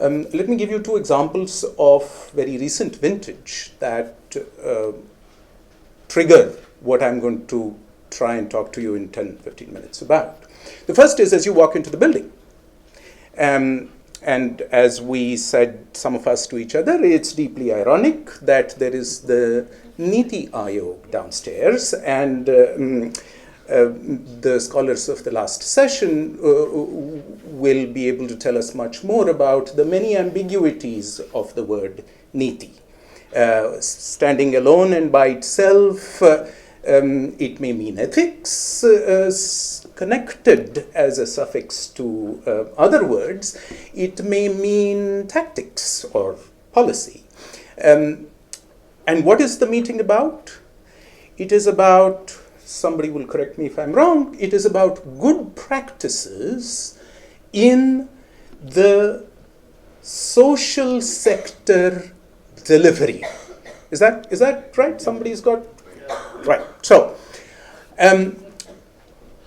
Let me give you two examples of very recent vintage that trigger what I'm going to try and talk to you in 10-15 minutes about. The first is as you walk into the building. And as we said, some of us to each other, it's deeply ironic that there is the Niti Ayog downstairs, and the scholars of the last session will be able to tell us much more about the many ambiguities of the word Niti. Standing alone and by itself, it may mean ethics, connected as a suffix to other words. It may mean tactics or policy. And what is the meeting about? It is about, somebody will correct me if I'm wrong, it is about good practices in the social sector delivery. Is that right? Somebody's got... Right. So,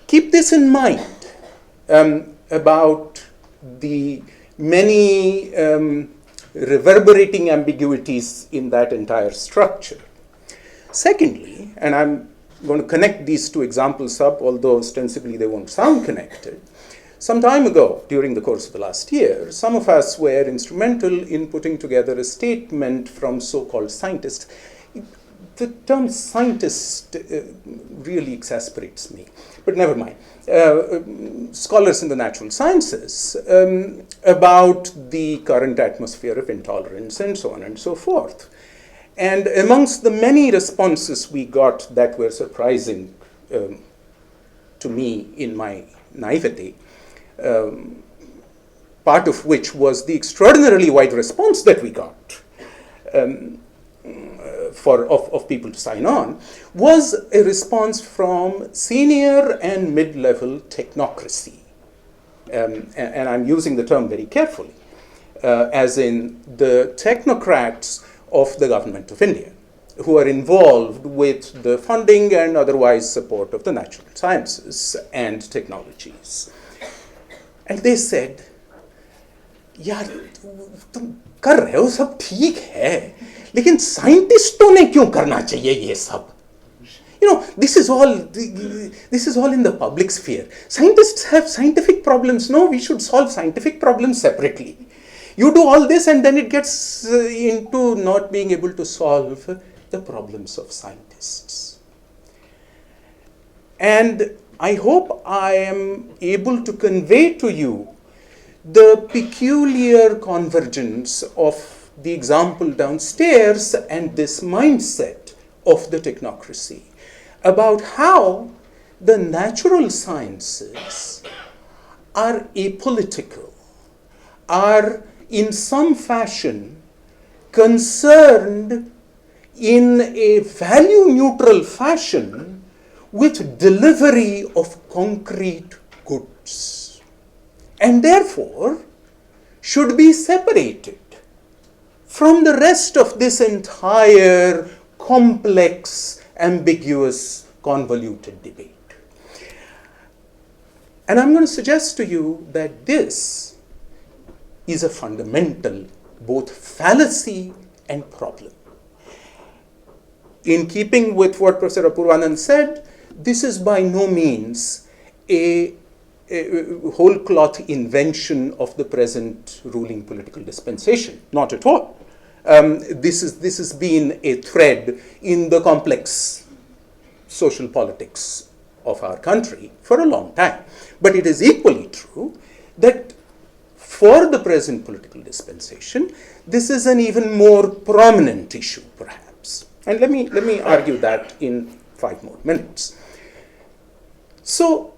keep this in mind about the many reverberating ambiguities in that entire structure. Secondly, and I'm going to connect these two examples up, although ostensibly they won't sound connected. Some time ago, during the course of the last year, some of us were instrumental in putting together a statement from so-called scientists. The term scientist really exasperates me, but never mind. Scholars in the natural sciences about the current atmosphere of intolerance and so on and so forth. And amongst the many responses we got that were surprising to me in my naivety, part of which was the extraordinarily wide response that we got of people to sign on, was a response from senior and mid-level technocracy. And I'm using the term very carefully, as in the technocrats of the government of India, who are involved with the funding and otherwise support of the natural sciences and technologies. And they said, यार तुम कर रहे हो सब ठीक है, लेकिन साइंटिस्टों ने क्यों करना चाहिए ये सब? You know, this is all in the public sphere. Scientists have scientific problems. No, we should solve scientific problems separately. You do all this and then it gets into not being able to solve the problems of scientists. And I hope I am able to convey to you the peculiar convergence of the example downstairs and this mindset of the technocracy about how the natural sciences are apolitical, are in some fashion concerned in a value-neutral fashion with delivery of concrete goods, and therefore should be separated from the rest of this entire complex, ambiguous, convoluted debate. And I'm going to suggest to you that this is a fundamental both fallacy and problem. In keeping with what Professor Apurvanand said, this is by no means a whole cloth invention of the present ruling political dispensation. Not at all. This has been a thread in the complex social politics of our country for a long time. But it is equally true that for the present political dispensation, this is an even more prominent issue, perhaps. And let me argue that in 5 more minutes. So,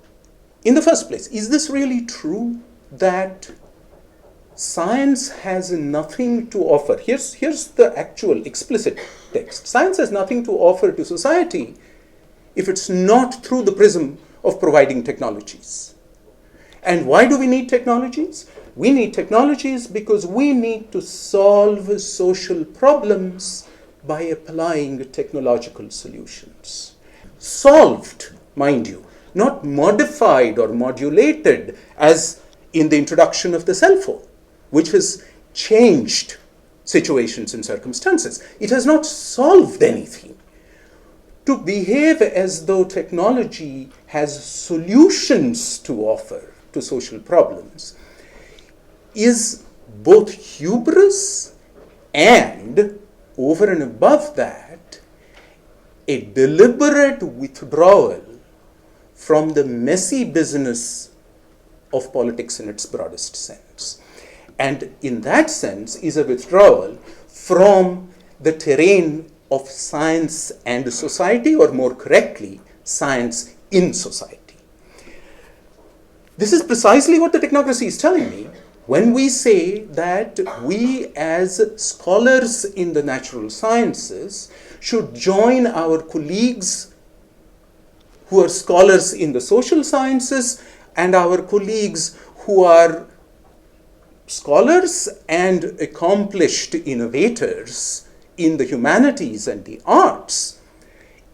in the first place, is this really true that science has nothing to offer? Here's the actual explicit text. Science has nothing to offer to society if it's not through the prism of providing technologies. And why do we need technologies? We need technologies because we need to solve social problems by applying technological solutions. Solved, mind you, not modified or modulated as in the introduction of the cell phone, which has changed situations and circumstances. It has not solved anything. To behave as though technology has solutions to offer to social problems is both hubris and, over and above that, a deliberate withdrawal from the messy business of politics in its broadest sense. And in that sense is a withdrawal from the terrain of science and society, or more correctly, science in society. This is precisely what the technocracy is telling me when we say that we as scholars in the natural sciences should join our colleagues who are scholars in the social sciences and our colleagues who are scholars and accomplished innovators in the humanities and the arts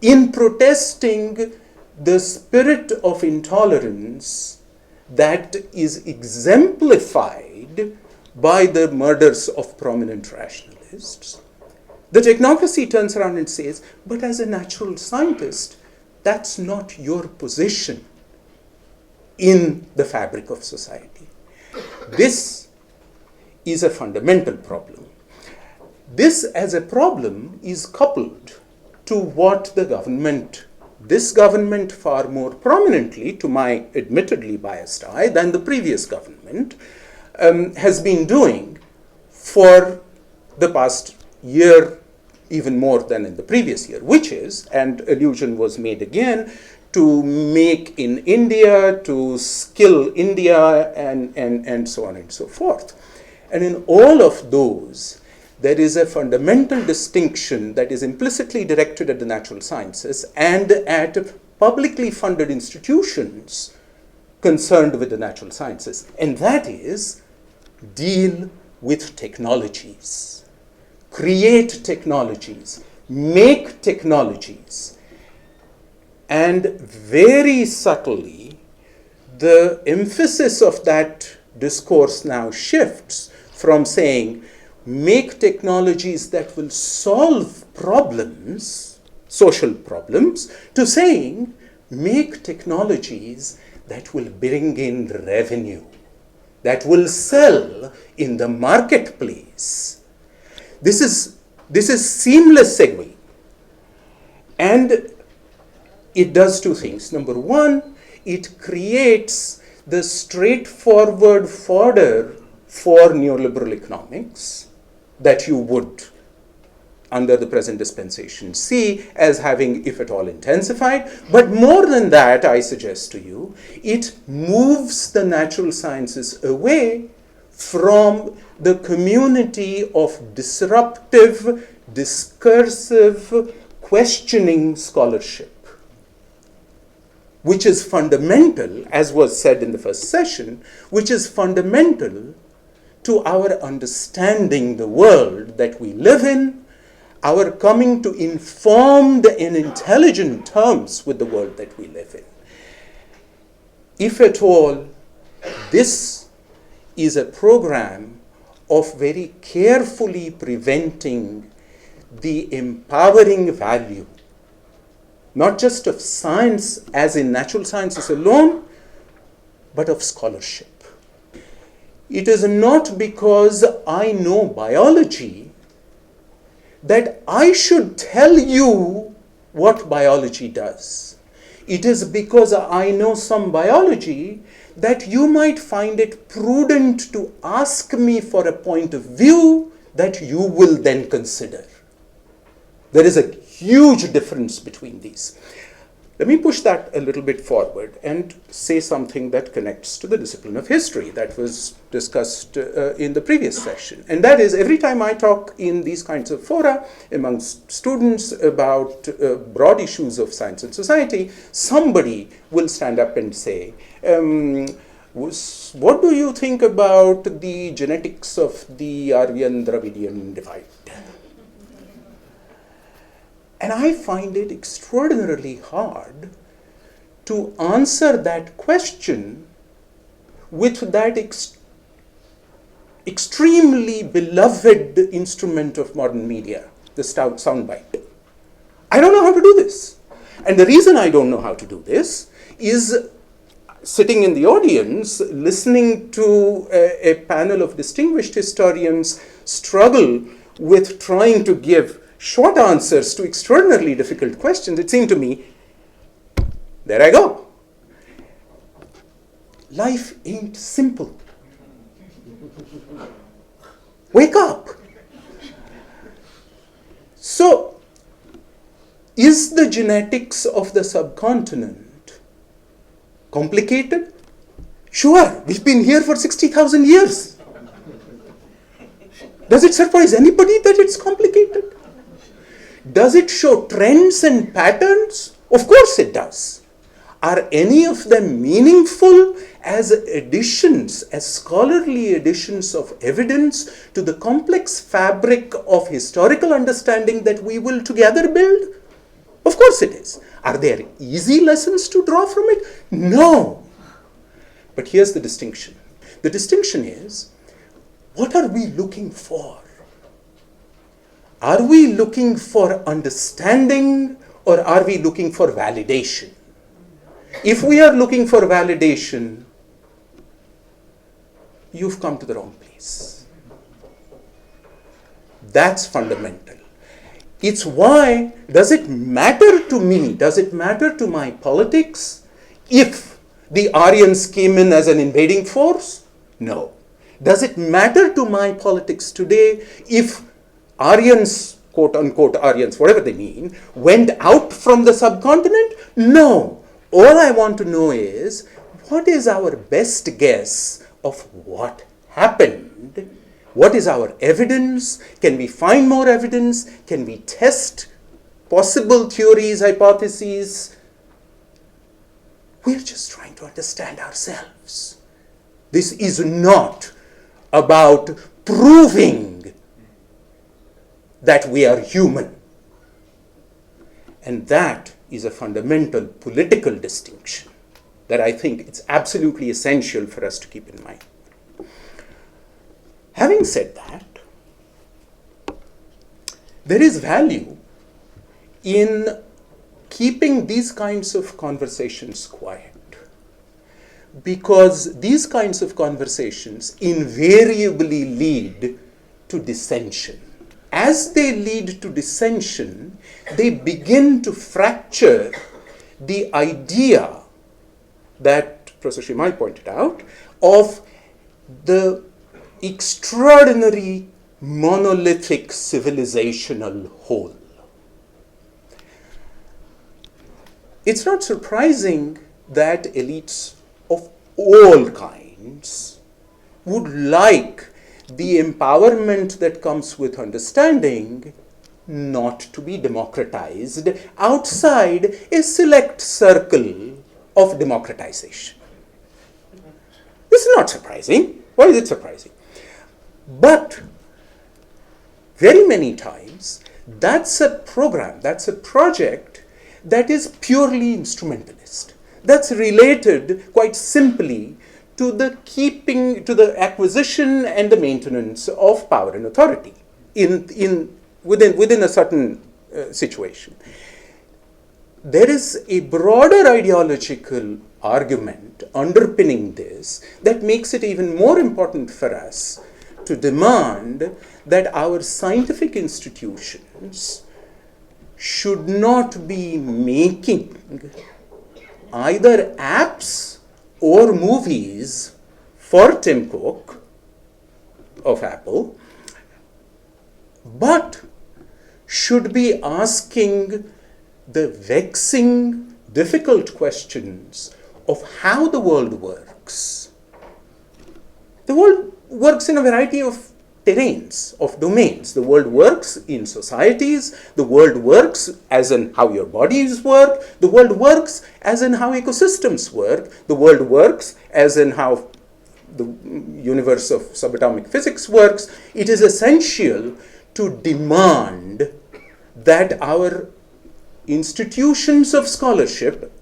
in protesting the spirit of intolerance that is exemplified by the murders of prominent rationalists. The technocracy turns around and says, but as a natural scientist, that's not your position in the fabric of society. This is a fundamental problem. This as a problem is coupled to what the government, this government far more prominently, to my admittedly biased eye, than the previous government, has been doing for the past year, even more than in the previous year, which is, and allusion was made again, to make in India, to skill India, and so on and so forth. And in all of those, there is a fundamental distinction that is implicitly directed at the natural sciences and at publicly funded institutions concerned with the natural sciences. And that is, deal with technologies, create technologies, make technologies. And very subtly, the emphasis of that discourse now shifts from saying, make technologies that will solve problems, social problems, to saying, make technologies that will bring in revenue, that will sell in the marketplace. This is seamless segue. And it does two things. Number one, it creates the straightforward fodder for neoliberal economics that you would, under the present dispensation, see as having, if at all, intensified. But more than that, I suggest to you, it moves the natural sciences away from the community of disruptive, discursive, questioning scholarship, which is fundamental, as was said in the first session, which is fundamental to our understanding the world that we live in, our coming to informed and intelligent terms with the world that we live in. If at all, this is a program of very carefully preventing the empowering value, not just of science as in natural sciences alone, but of scholarship. It is not because I know biology that I should tell you what biology does. It is because I know some biology that you might find it prudent to ask me for a point of view that you will then consider. There is a huge difference between these. Let me push that a little bit forward and say something that connects to the discipline of history that was discussed in the previous session. And that is, every time I talk in these kinds of fora amongst students about broad issues of science and society, somebody will stand up and say, what do you think about the genetics of the Aryan-Dravidian divide? And I find it extraordinarily hard to answer that question with that extremely beloved instrument of modern media, the soundbite. I don't know how to do this. And the reason I don't know how to do this is sitting in the audience, listening to a panel of distinguished historians struggle with trying to give short answers to extraordinarily difficult questions. It seemed to me, there I go. Life ain't simple. Wake up. So, is the genetics of the subcontinent complicated? Sure, we've been here for 60,000 years. Does it surprise anybody that it's complicated? Does it show trends and patterns? Of course it does. Are any of them meaningful as additions, as scholarly additions of evidence to the complex fabric of historical understanding that we will together build? Of course it is. Are there easy lessons to draw from it? No. But here's the distinction. The distinction is, what are we looking for? Are we looking for understanding, or are we looking for validation? If we are looking for validation, you've come to the wrong place. That's fundamental. It's why, does it matter to me, does it matter to my politics if the Aryans came in as an invading force? No. Does it matter to my politics today if Aryans, quote unquote Aryans, whatever they mean, went out from the subcontinent? No. All I want to know is, what is our best guess of what happened? What is our evidence? Can we find more evidence? Can we test possible theories, hypotheses? We're just trying to understand ourselves. This is not about proving that we are human. And that is a fundamental political distinction that I think it's absolutely essential for us to keep in mind. Having said that, there is value in keeping these kinds of conversations quiet, because these kinds of conversations invariably lead to dissension. As they lead to dissension, they begin to fracture the idea that Professor Shimai pointed out of the extraordinary monolithic civilizational whole. It's not surprising that elites of all kinds would like the empowerment that comes with understanding not to be democratized outside a select circle of democratization. This is not surprising. Why is it surprising? But very many times, that's a program, that's a project that is purely instrumentalist. That's related quite simply to the acquisition and the maintenance of power and authority within a certain situation. There is a broader ideological argument underpinning this that makes it even more important for us to demand that our scientific institutions should not be making either apps or movies for Tim Cook of Apple, but should be asking the vexing, difficult questions of how the world works. The world works in a variety of terrains, of domains. The world works in societies. The world works as in how your bodies work. The world works as in how ecosystems work. The world works as in how the universe of subatomic physics works. It is essential to demand that our institutions of scholarship,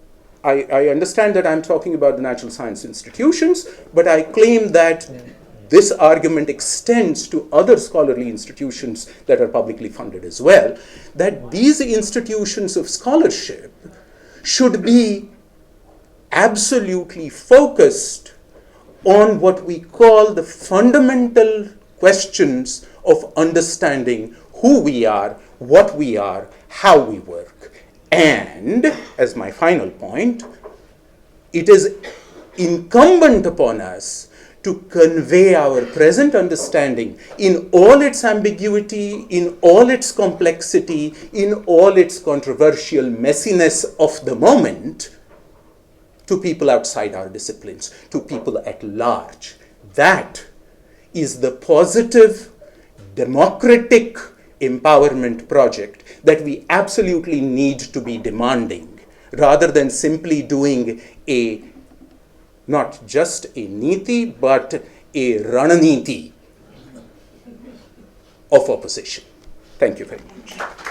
I understand that I'm talking about the natural science institutions, but I claim that this argument extends to other scholarly institutions that are publicly funded as well, that these institutions of scholarship should be absolutely focused on what we call the fundamental questions of understanding who we are, what we are, how we work. And, as my final point, it is incumbent upon us to convey our present understanding in all its ambiguity, in all its complexity, in all its controversial messiness of the moment, to people outside our disciplines, to people at large. That is the positive, democratic empowerment project that we absolutely need to be demanding, rather than simply doing a not just a niti, but a rananiti of opposition. Thank you very much.